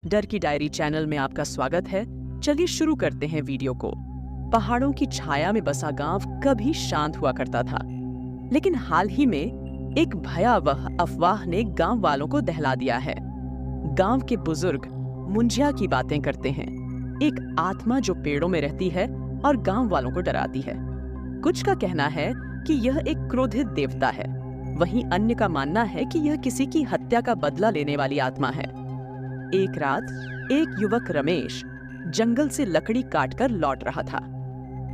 डर की diary channel में आपका स्वागत है। चलिए शुरू करते हैं वीडियो को। पहाड़ों की छाया में बसा गांव कभी शांत हुआ करता था, लेकिन हाल ही में एक भयावह अफवाह ने गांव वालों को दहला दिया है। गांव के बुजुर्ग मुंजिया की बातें करते हैं, एक आत्मा जो पेड़ों में रहती है और गांव वालों को डराती है। कुछ का कहना है कि यह एक क्रोधित देवता है, वहीं अन्य का मानना है कि यह किसी की हत्या का बदला लेने वाली आत्मा है। एक रात एक युवक रमेश जंगल से लकड़ी काटकर लौट रहा था।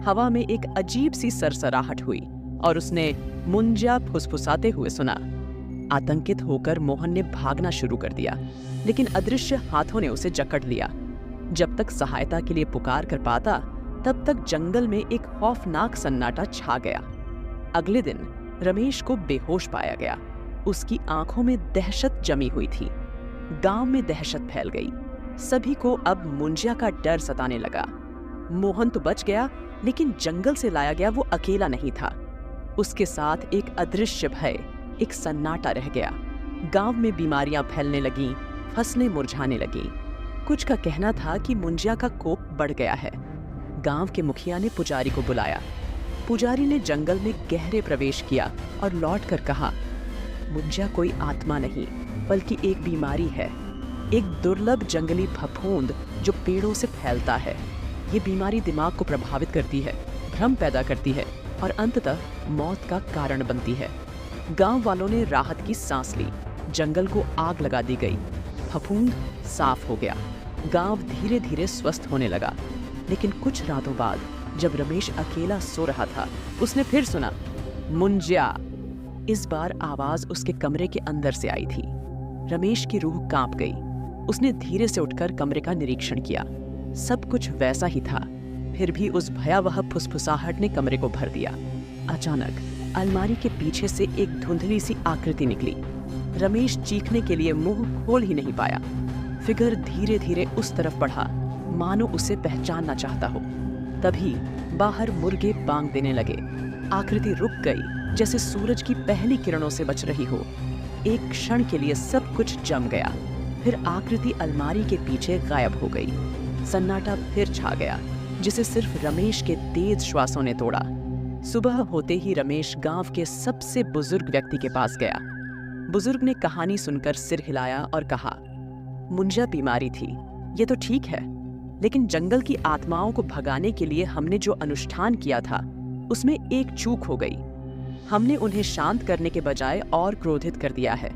हवा में एक अजीब सी सरसराहट हुई और उसने मुंजिया फुसफुसाते हुए सुना। आतंकित होकर मोहन ने भागना शुरू कर दिया, लेकिन अदृश्य हाथों ने उसे जकड़ लिया। जब तक सहायता के लिए पुकार कर पाता, तब तक जंगल में एक खौफनाक सन्नाटा छा गया। अगले दिन रमेश को बेहोश पाया गया। उसकी आंखों में दहशत जमी हुई थी। गांव में दहशत फैल गई। सभी को अब मुंजिया का डर सताने लगा। मोहन तो बच गया, लेकिन जंगल से लाया गया वो अकेला नहीं था। उसके साथ एक अदृश्य भय, एक सन्नाटा रह गया। गांव में बीमारियां फैलने लगीं, फसलें मुरझाने लगीं। कुछ का कहना था कि मुंजिया का कोप बढ़ गया है। गांव के मुखिया ने पुजारी को बुलाया। पुजारी ने जंगल में गहरे प्रवेश किया और लौटकर कहा, मुंजिया कोई आत्मा नहीं, बल्कि एक बीमारी है, एक दुर्लभ जंगली फफूंद जो पेड़ों से फैलता है। ये बीमारी दिमाग को प्रभावित करती है, भ्रम पैदा करती है और अंततः मौत का कारण बनती है। गांव वालों ने राहत की सांस ली। जंगल को आग लगा दी गई। फफूंद साफ हो गया। गांव धीरे धीरे स्वस्थ होने लगा। लेकिन कुछ रातों बाद जब रमेश अकेला सो रहा था, उसने फिर सुना, मुंजिया। इस बार आवाज उसके कमरे के अंदर से आई थी। रमेश की रूह कांप गई। उसने धीरे से उठकर कमरे का निरीक्षण किया। सब कुछ वैसा ही था, फिर भी उस भयावह फुसफुसाहट ने कमरे को भर दिया। अचानक अलमारी के पीछे से एक धुंधली सी आकृति निकली। रमेश चीखने के लिए मुंह खोल ही नहीं पाया। फिगर धीरे धीरे उस तरफ बढ़ा, मानो उसे पहचानना चाहता हो। तभी बाहर मुर्गे बांग देने लगे। आकृति रुक गई, जैसे सूरज की पहली किरणों से बच रही हो। एक क्षण के लिए सब कुछ जम गया, फिर आकृति अलमारी के पीछे गायब हो गई। सन्नाटा फिर छा गया, जिसे सिर्फ रमेश के तेज श्वासों ने तोड़ा। सुबह होते ही रमेश गांव के सबसे बुजुर्ग व्यक्ति के पास गया। बुजुर्ग ने कहानी सुनकर सिर हिलाया और कहा, मुंजिया बीमारी थी, ये तो ठीक है, लेकिन जंगल की आत्माओं को भगाने के लिए हमने जो अनुष्ठान किया था, उसमें एक चूक हो गई। हमने उन्हें शांत करने के बजाय और क्रोधित कर दिया है।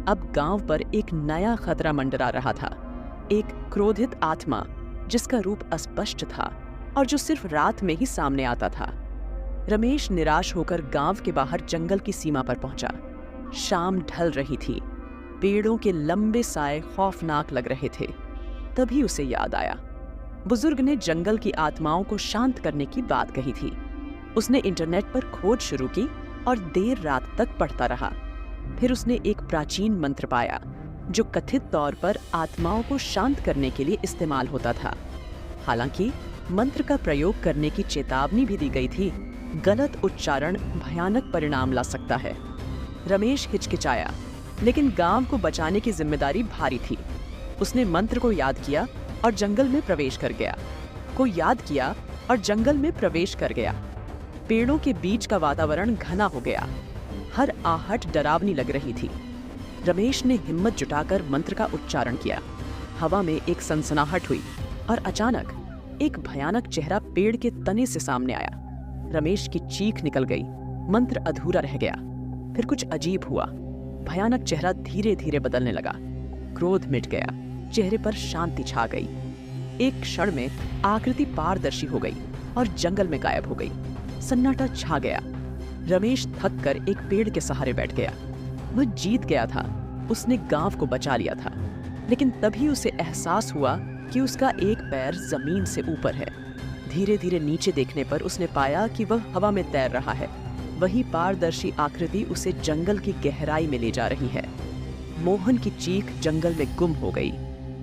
अब गांव पर एक नया खतरा मंडरा रहा था, एक क्रोधित आत्मा जिसका रूप अस्पष्ट था और जो सिर्फ रात में ही सामने आता था। रमेश निराश होकर गांव के बाहर जंगल की सीमा पर पहुंचा। शाम ढल रही थी। पेड़ों के लंबे साए खौफनाक लग रहे थे। तभी उसे याद आया, बुजुर्ग ने जंगल की आत्माओं को शांत करने की बात कही थी। उसने इंटरनेट पर खोज शुरू की और देर रात तक पढ़ता रहा। फिर उसने एक प्राचीन मंत्र पाया जो कथित तौर पर आत्माओं को शांत करने के लिए इस्तेमाल होता था। हालांकि मंत्र का प्रयोग करने की चेतावनी भी दी गई थी, गलत उच्चारण भयानक परिणाम ला सकता है। रमेश हिचकिचाया, लेकिन गांव को बचाने की जिम्मेदारी भारी थी। उसने मंत्र को याद किया और जंगल में प्रवेश कर गया। पेड़ों के बीच का वातावरण घना हो गया। हर आहट डरावनी लग रही थी। रमेश ने हिम्मत जुटाकर मंत्र का उच्चारण किया। हवा में एक सनसनाहट हुई और अचानक एक भयानक चेहरा पेड़ के तने से सामने आया। रमेश की चीख निकल गई। मंत्र अधूरा रह गया। फिर कुछ अजीब हुआ। भयानक चेहरा धीरे धीरे बदलने लगा। क्रोध मिट गया, चेहरे पर शांति छा गई। एक क्षण में आकृति पारदर्शी हो गई और जंगल में गायब हो गई। सन्नाटा छा गया। रमेश थक कर एक पेड़ के सहारे बैठ गया। वह जीत गया था, उसने गांव को बचा लिया था। लेकिन तभी उसे एहसास हुआ कि उसका एक पैर जमीन से ऊपर है। धीरे धीरे नीचे देखने पर उसने पाया कि वह हवा में तैर रहा है। वही पारदर्शी आकृति उसे जंगल की गहराई में ले जा रही है। मोहन की चीख जंगल में गुम हो गई।